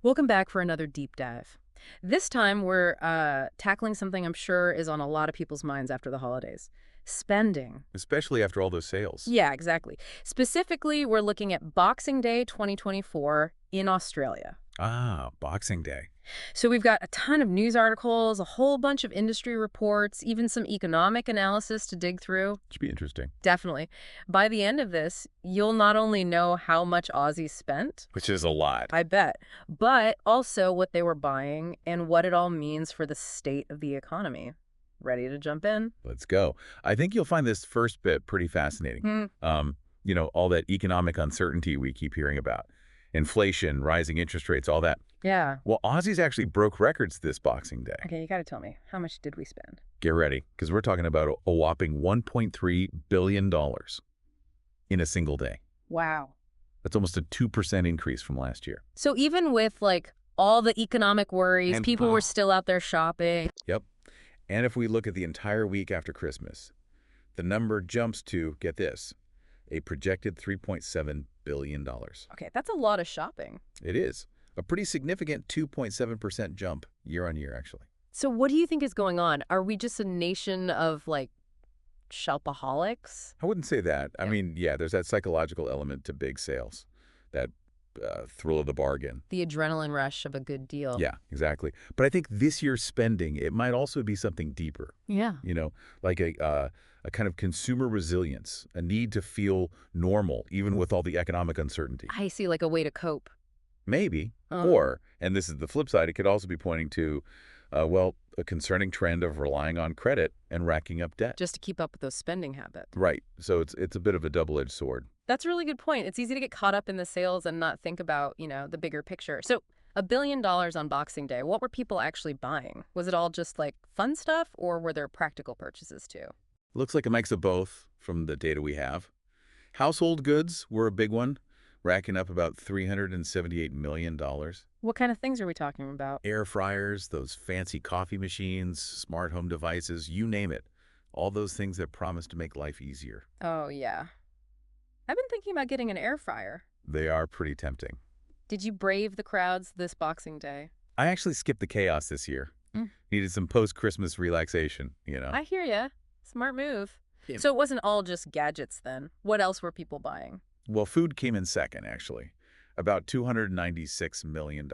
Welcome back for another deep dive. This time we're tackling something I'm sure is on a lot of people's minds after the holidays. Spending. Especially after all those sales. Yeah, exactly. Specifically, we're looking at Boxing Day 2024 in Australia. Ah, Boxing Day. So we've got a ton of news articles, a whole bunch of industry reports, even some economic analysis to dig through. Should be interesting. Definitely. By the end of this, you'll not only know how much Aussies spent, Which is a lot. I bet, but also what they were buying and what it all means for the state of the economy. Ready to jump in? Let's go. I think you'll find this first bit pretty fascinating. Hmm. All that economic uncertainty we keep hearing about. Inflation, rising interest rates, all that. Yeah. Well, Aussies actually broke records this Boxing Day. Okay, you got to tell me, how much did we spend? Get ready, because we're talking about a whopping $1.3 billion in a single day. Wow. That's almost a 2% increase from last year. So even with like all the economic worries, And people were still out there shopping. Yep. And if we look at the entire week after Christmas, the number jumps to, get this, a projected $3.7 billion. Okay, that's a lot of shopping. It is. A pretty significant 2.7% jump year on year, actually. So what do you think is going on? Are we just a nation of like shopaholics? I wouldn't say that. I Yeah. mean, yeah, there's that psychological element to big sales, that thrill of the bargain. The adrenaline rush of a good deal. Yeah, exactly. But I think this year's spending, it might also be something deeper, Yeah. like a kind of consumer resilience, a need to feel normal, even with all the economic uncertainty. I see, like a way to cope. Maybe. Uh, Or, and this is the flip side, it could also be pointing to, a concerning trend of relying on credit and racking up debt. just to keep up with those spending habits. Right. So it's a bit of a double-edged sword. That's a really good point. It's easy to get caught up in the sales and not think about, the bigger picture. So $1 billion on Boxing Day, what were people actually buying? Was it all just like fun stuff or were there practical purchases too? Looks like a mix of both from the data we have. Household goods were a big one, racking up about $378 million. What kind of things are we talking about? Air fryers, those fancy coffee machines, smart home devices, you name it. All those things that promise to make life easier. Oh, yeah. I've been thinking about getting an air fryer. They are pretty tempting. Did you brave the crowds this Boxing Day? I actually skipped the chaos this year. Mm. Needed some post-Christmas relaxation. I hear ya. Smart move. Yeah. So it wasn't all just gadgets then. What else were people buying? Well, food came in second, actually. About $296 million.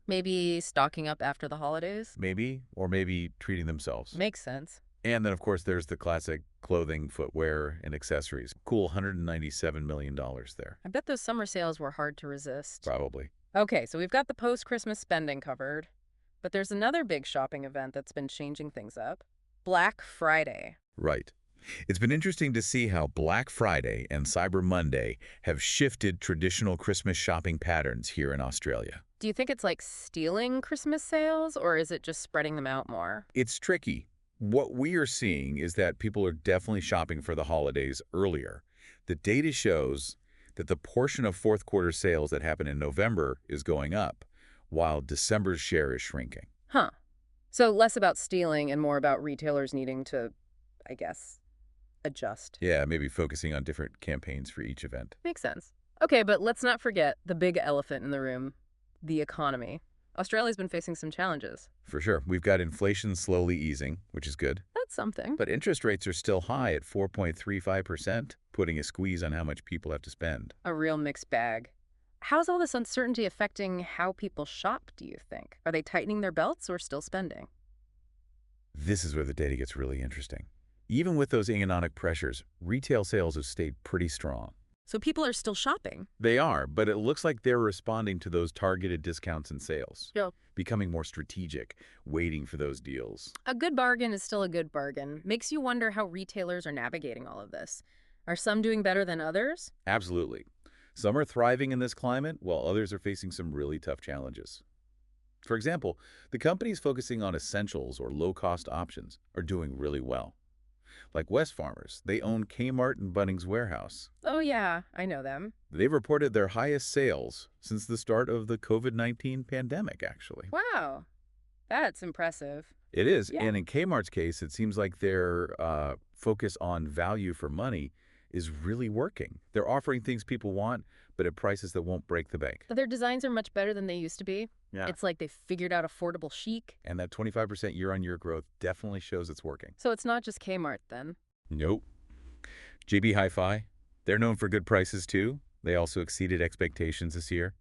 Maybe stocking up after the holidays? Maybe, or maybe treating themselves. Makes sense. And then, of course, there's the classic clothing, footwear, and accessories. Cool $197 million there. I bet those summer sales were hard to resist. Probably. Okay, so we've got the post-Christmas spending covered, but there's another big shopping event that's been changing things up. Black Friday. Right. It's been interesting to see how Black Friday and Cyber Monday have shifted traditional Christmas shopping patterns here in Australia. Do you think it's like stealing Christmas sales, or is it just spreading them out more? It's tricky. What we are seeing is that people are definitely shopping for the holidays earlier. The data shows that the portion of fourth quarter sales that happen in November is going up, while December's share is shrinking. Huh. So less about stealing and more about retailers needing to, I guess, adjust. Yeah, maybe focusing on different campaigns for each event. Makes sense. Okay, but let's not forget the big elephant in the room, the economy. Australia's been facing some challenges. For sure. We've got inflation slowly easing, which is good. That's something. But interest rates are still high at 4.35%, putting a squeeze on how much people have to spend. A real mixed bag. How's all this uncertainty affecting how people shop, do you think? Are they tightening their belts or still spending? This is where the data gets really interesting. Even with those economic pressures, retail sales have stayed pretty strong. So people are still shopping. They are, but it looks like they're responding to those targeted discounts and sales. Yeah. Becoming more strategic, waiting for those deals. A good bargain is still a good bargain. Makes you wonder how retailers are navigating all of this. Are some doing better than others? Absolutely. Some are thriving in this climate, while others are facing some really tough challenges. For example, the companies focusing on essentials or low-cost options are doing really well. Like West Farmers, they own Kmart and Bunnings Warehouse. Oh yeah, I know them. They've reported their highest sales since the start of the COVID-19 pandemic, actually. Wow, that's impressive. It is, Yeah. and in Kmart's case, it seems like their focus on value for money is really working. They're offering things people want, but at prices that won't break the bank. Their designs are much better than they used to be. Yeah. It's like they figured out affordable chic. And that 25% year-on-year growth definitely shows it's working. So it's not just Kmart then. Nope. JB Hi-Fi, they're known for good prices too. They also exceeded expectations this year.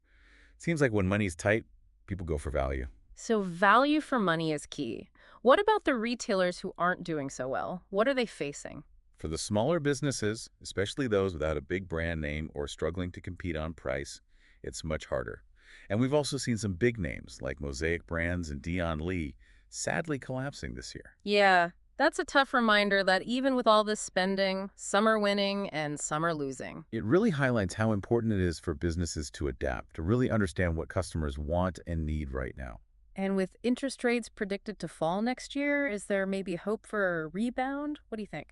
Seems like when money's tight, people go for value. So value for money is key. What about the retailers who aren't doing so well? What are they facing? For the smaller businesses, especially those without a big brand name or struggling to compete on price, it's much harder. And we've also seen some big names like Mosaic Brands and Dion Lee sadly collapsing this year. Yeah, that's a tough reminder that even with all this spending, some are winning and some are losing. It really highlights how important it is for businesses to adapt, to really understand what customers want and need right now. And with interest rates predicted to fall next year, is there maybe hope for a rebound? What do you think?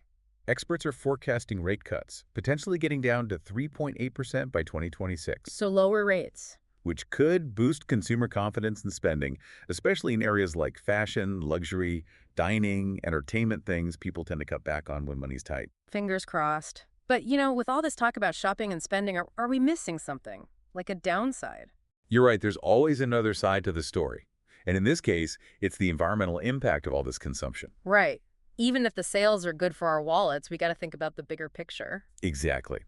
Experts are forecasting rate cuts, potentially getting down to 3.8% by 2026, So lower rates. which could boost consumer confidence and spending, especially in areas like fashion, luxury, dining, entertainment things people tend to cut back on when money's tight. Fingers crossed. But, with all this talk about shopping and spending, are we missing something? Like a downside? You're right, there's always another side to the story. And in this case, it's the environmental impact of all this consumption. Right. Even if the sales are good for our wallets, we got to think about the bigger picture. Exactly.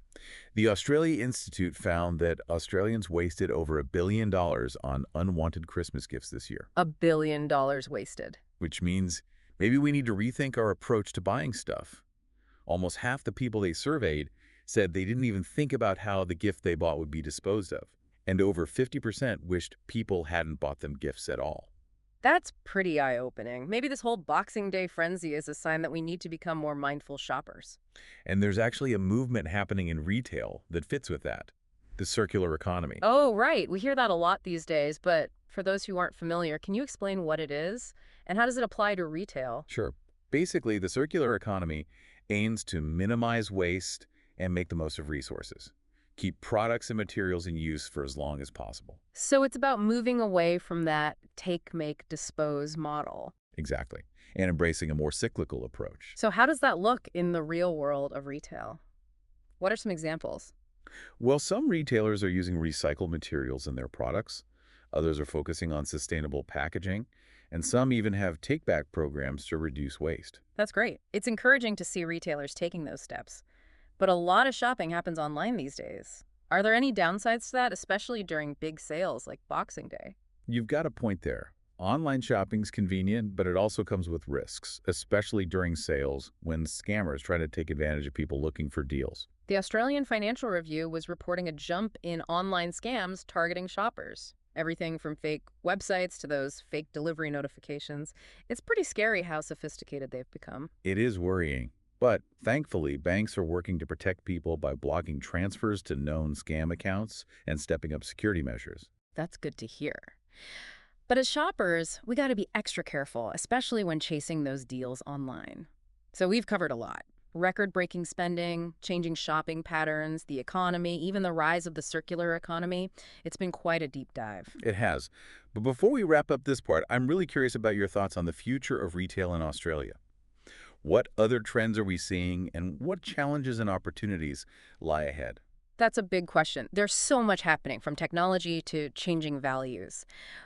The Australia Institute found that Australians wasted over $1 billion on unwanted Christmas gifts this year, $1 billion wasted. which means maybe we need to rethink our approach to buying stuff. Almost half the people they surveyed said they didn't even think about how the gift they bought would be disposed of, and over 50% wished people hadn't bought them gifts at all. That's pretty eye-opening. Maybe this whole Boxing Day frenzy is a sign that we need to become more mindful shoppers. And there's actually a movement happening in retail that fits with that, the circular economy. Oh, right. We hear that a lot these days, but for those who aren't familiar, can you explain what it is? And how does it apply to retail? Sure. Basically, the circular economy aims to minimize waste and make the most of resources. Keep products and materials in use for as long as possible. So it's about moving away from that take, make, dispose model. Exactly. And embracing a more cyclical approach. So how does that look in the real world of retail? What are some examples? Well, some retailers are using recycled materials in their products. Others are focusing on sustainable packaging. And some even have take-back programs to reduce waste. That's great. It's encouraging to see retailers taking those steps. But a lot of shopping happens online these days. Are there any downsides to that, especially during big sales like Boxing Day? You've got a point there. Online shopping's convenient, but it also comes with risks, especially during sales when scammers try to take advantage of people looking for deals. The Australian Financial Review was reporting a jump in online scams targeting shoppers. Everything from fake websites to those fake delivery notifications. It's pretty scary how sophisticated they've become. It is worrying, but thankfully, banks are working to protect people by blocking transfers to known scam accounts and stepping up security measures. That's good to hear. But as shoppers, we got to be extra careful, especially when chasing those deals online. So we've covered a lot. Record-breaking spending, changing shopping patterns, the economy, even the rise of the circular economy. It's been quite a deep dive. It has. But before we wrap up this part, I'm really curious about your thoughts on the future of retail in Australia. What other trends are we seeing, and what challenges and opportunities lie ahead? That's a big question. There's so much happening, from technology to changing values.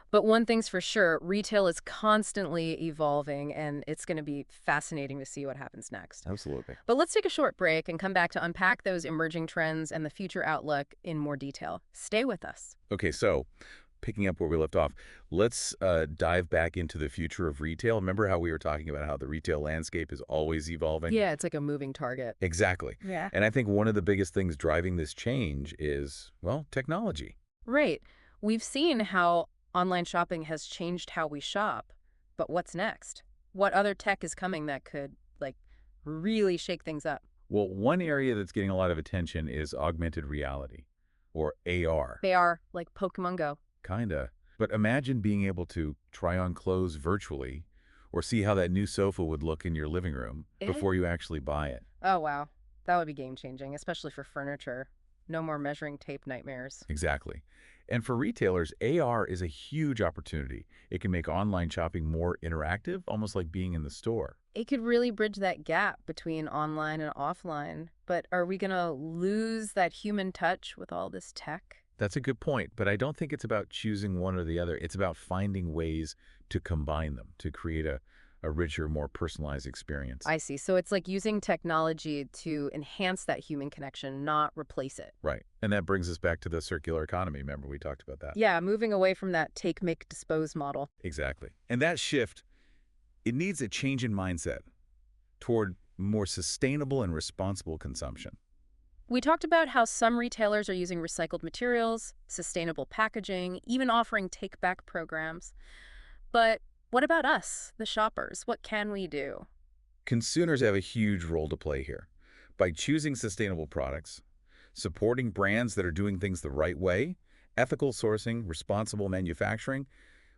But one thing's for sure, retail is constantly evolving, and it's going to be fascinating to see what happens next. Absolutely. But let's take a short break and come back to unpack those emerging trends and the future outlook in more detail. Stay with us. Okay, so picking up where we left off, let's dive back into the future of retail. Remember how we were talking about how the retail landscape is always evolving? Yeah, it's like a moving target. Exactly. Yeah. And I think one of the biggest things driving this change is, well, technology. Right. We've seen how online shopping has changed how we shop. But what's next? What other tech is coming that could, really shake things up? Well, one area that's getting a lot of attention is augmented reality, or AR. They are like Pokemon Go. Kinda. But imagine being able to try on clothes virtually or see how that new sofa would look in your living room before you actually buy it. Oh, wow. That would be game-changing, especially for furniture. No more measuring tape nightmares. Exactly. And for retailers, AR is a huge opportunity. It can make online shopping more interactive, almost like being in the store. It could really bridge that gap between online and offline. But are we going to lose that human touch with all this tech? That's a good point, but I don't think it's about choosing one or the other. It's about finding ways to combine them to create a richer, more personalized experience. I see. So it's like using technology to enhance that human connection, not replace it. Right. And that brings us back to the circular economy. Remember, we talked about that. Yeah, moving away from that take, make, dispose model. Exactly. And that shift, it needs a change in mindset toward more sustainable and responsible consumption. We talked about how some retailers are using recycled materials, sustainable packaging, even offering take-back programs. But what about us, the shoppers? What can we do? Consumers have a huge role to play here. By choosing sustainable products, supporting brands that are doing things the right way, ethical sourcing, responsible manufacturing,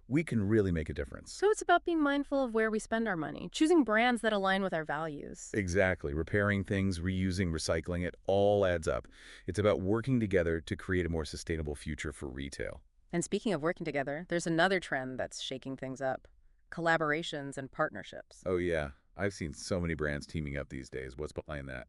we can really make a difference. So it's about being mindful of where we spend our money, choosing brands that align with our values. Exactly. Repairing things, reusing, recycling, it all adds up. It's about working together to create a more sustainable future for retail. And speaking of working together, there's another trend that's shaking things up: collaborations and partnerships. Oh yeah, I've seen so many brands teaming up these days. What's behind that?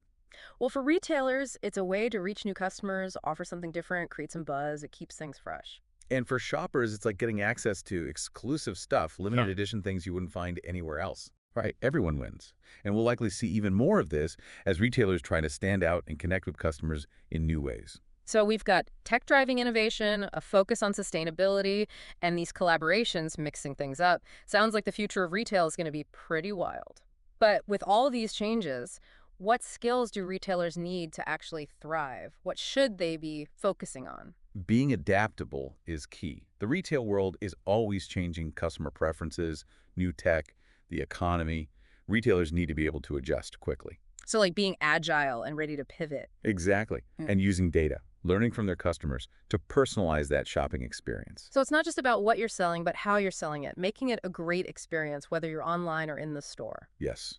Well, for retailers, it's a way to reach new customers, offer something different, create some buzz. It keeps things fresh. And for shoppers, it's like getting access to exclusive stuff, limited Yeah. edition things you wouldn't find anywhere else. Right, everyone wins. And we'll likely see even more of this as retailers try to stand out and connect with customers in new ways. So we've got tech driving innovation, a focus on sustainability, and these collaborations mixing things up. Sounds like the future of retail is going to be pretty wild. But with all of these changes, what skills do retailers need to actually thrive? What should they be focusing on? Being adaptable is key. The retail world is always changing customer preferences, new tech, the economy. Retailers need to be able to adjust quickly. So like being agile and ready to pivot. Exactly. And using data, learning from their customers to personalize that shopping experience. So it's not just about what you're selling, but how you're selling it, making it a great experience, whether you're online or in the store. Yes.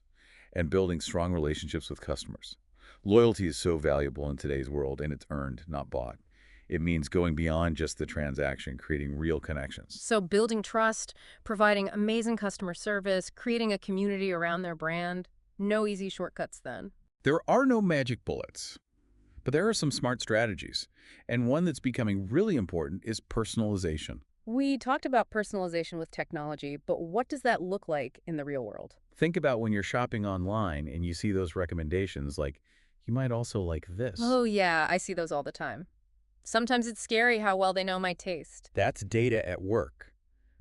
And building strong relationships with customers. Loyalty is so valuable in today's world, and it's earned, not bought. It means going beyond just the transaction, creating real connections. So building trust, providing amazing customer service, creating a community around their brand. No easy shortcuts then. There are no magic bullets, but there are some smart strategies. And one that's becoming really important is personalization. We talked about personalization with technology, but what does that look like in the real world? Think about when you're shopping online and you see those recommendations like, you might also like this. Oh yeah, I see those all the time. Sometimes it's scary how well they know my taste. That's data at work.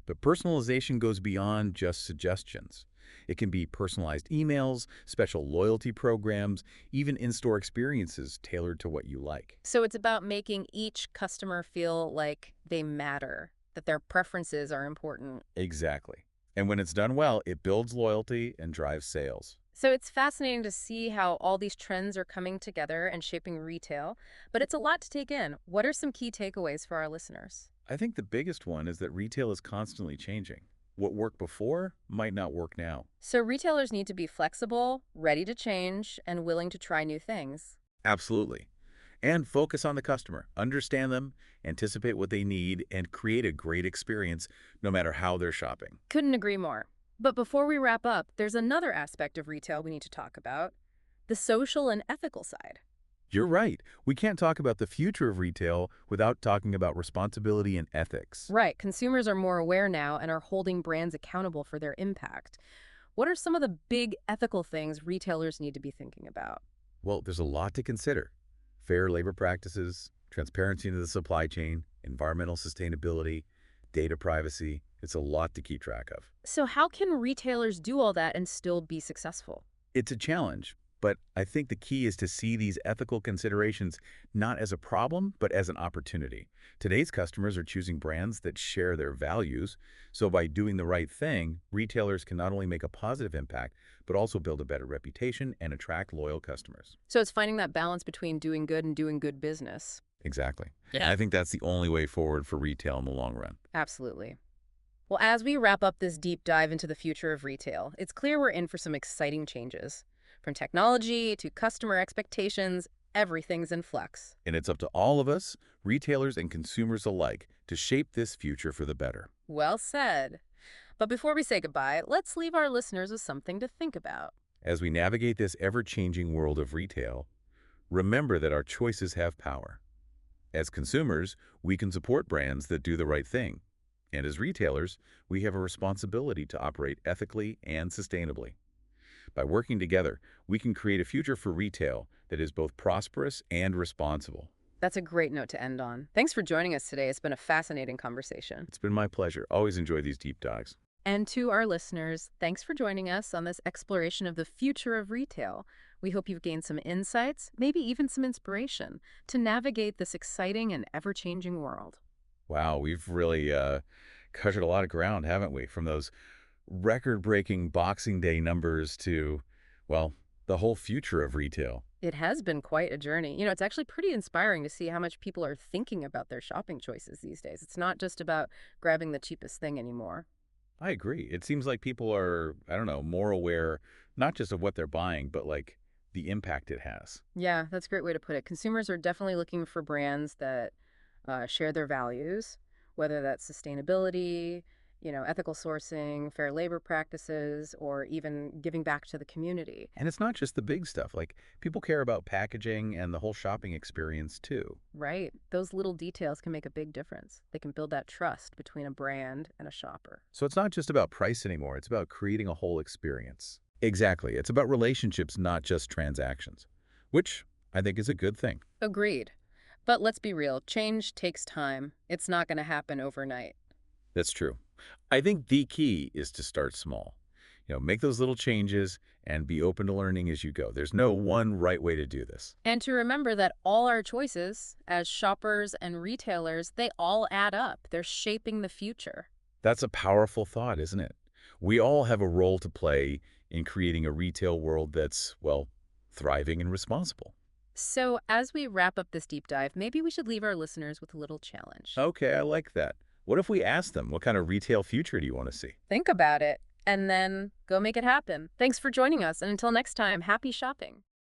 But personalization goes beyond just suggestions. It can be personalized emails, special loyalty programs, even in-store experiences tailored to what you like. So it's about making each customer feel like they matter, that their preferences are important. Exactly. And when it's done well, it builds loyalty and drives sales. So it's fascinating to see how all these trends are coming together and shaping retail, but it's a lot to take in. What are some key takeaways for our listeners? I think the biggest one is that retail is constantly changing. What worked before might not work now. So retailers need to be flexible, ready to change, and willing to try new things. Absolutely. And focus on the customer. Understand them, anticipate what they need, and create a great experience no matter how they're shopping. Couldn't agree more. But before we wrap up, there's another aspect of retail we need to talk about: the social and ethical side. You're right. We can't talk about the future of retail without talking about responsibility and ethics. Right, consumers are more aware now and are holding brands accountable for their impact. What are some of the big ethical things retailers need to be thinking about? Well, there's a lot to consider. Fair labor practices, transparency into the supply chain, environmental sustainability, data privacy. It's a lot to keep track of. So how can retailers do all that and still be successful? It's a challenge, but I think the key is to see these ethical considerations not as a problem, but as an opportunity. Today's customers are choosing brands that share their values, so by doing the right thing, retailers can not only make a positive impact, but also build a better reputation and attract loyal customers. So it's finding that balance between doing good and doing good business. Exactly. Yeah. And I think that's the only way forward for retail in the long run. Absolutely. Well, as we wrap up this deep dive into the future of retail, it's clear we're in for some exciting changes. From technology to customer expectations, Everything's in flux. And it's up to all of us, retailers and consumers alike, to shape this future for the better. Well said. But before we say goodbye, let's leave our listeners with something to think about. As we navigate this ever-changing world of retail, remember that our choices have power. As consumers, we can support brands that do the right thing. And as retailers, we have a responsibility to operate ethically and sustainably. By working together, we can create a future for retail that is both prosperous and responsible. That's a great note to end on. Thanks for joining us today. It's been a fascinating conversation. It's been my pleasure. Always enjoy these deep dives. And to our listeners, thanks for joining us on this exploration of the future of retail. We hope you've gained some insights, maybe even some inspiration, to navigate this exciting and ever-changing world. Wow, we've really covered a lot of ground, haven't we? From those record-breaking Boxing Day numbers to, well, the whole future of retail. It has been quite a journey. It's actually pretty inspiring to see how much people are thinking about their shopping choices these days. It's not just about grabbing the cheapest thing anymore. I agree. It seems like people are, I don't know, more aware, not just of what they're buying, but like the impact it has. Yeah, that's a great way to put it. Consumers are definitely looking for brands that share their values, whether that's sustainability, ethical sourcing, fair labor practices, or even giving back to the community. And it's not just the big stuff. Like, people care about packaging and the whole shopping experience, too. Right. Those little details can make a big difference. They can build that trust between a brand and a shopper. So it's not just about price anymore. It's about creating a whole experience. Exactly. It's about relationships, not just transactions, which I think is a good thing. Agreed. But let's be real, change takes time. It's not going to happen overnight. That's true. I think the key is to start small. Make those little changes and be open to learning as you go. There's no one right way to do this. And to remember that all our choices as shoppers and retailers, they all add up. They're shaping the future. That's a powerful thought, isn't it? We all have a role to play in creating a retail world that's, well, thriving and responsible. So as we wrap up this deep dive, maybe we should leave our listeners with a little challenge. Okay, I like that. What if we ask them, what kind of retail future do you want to see? Think about it and then go make it happen. Thanks for joining us. And until next time, happy shopping.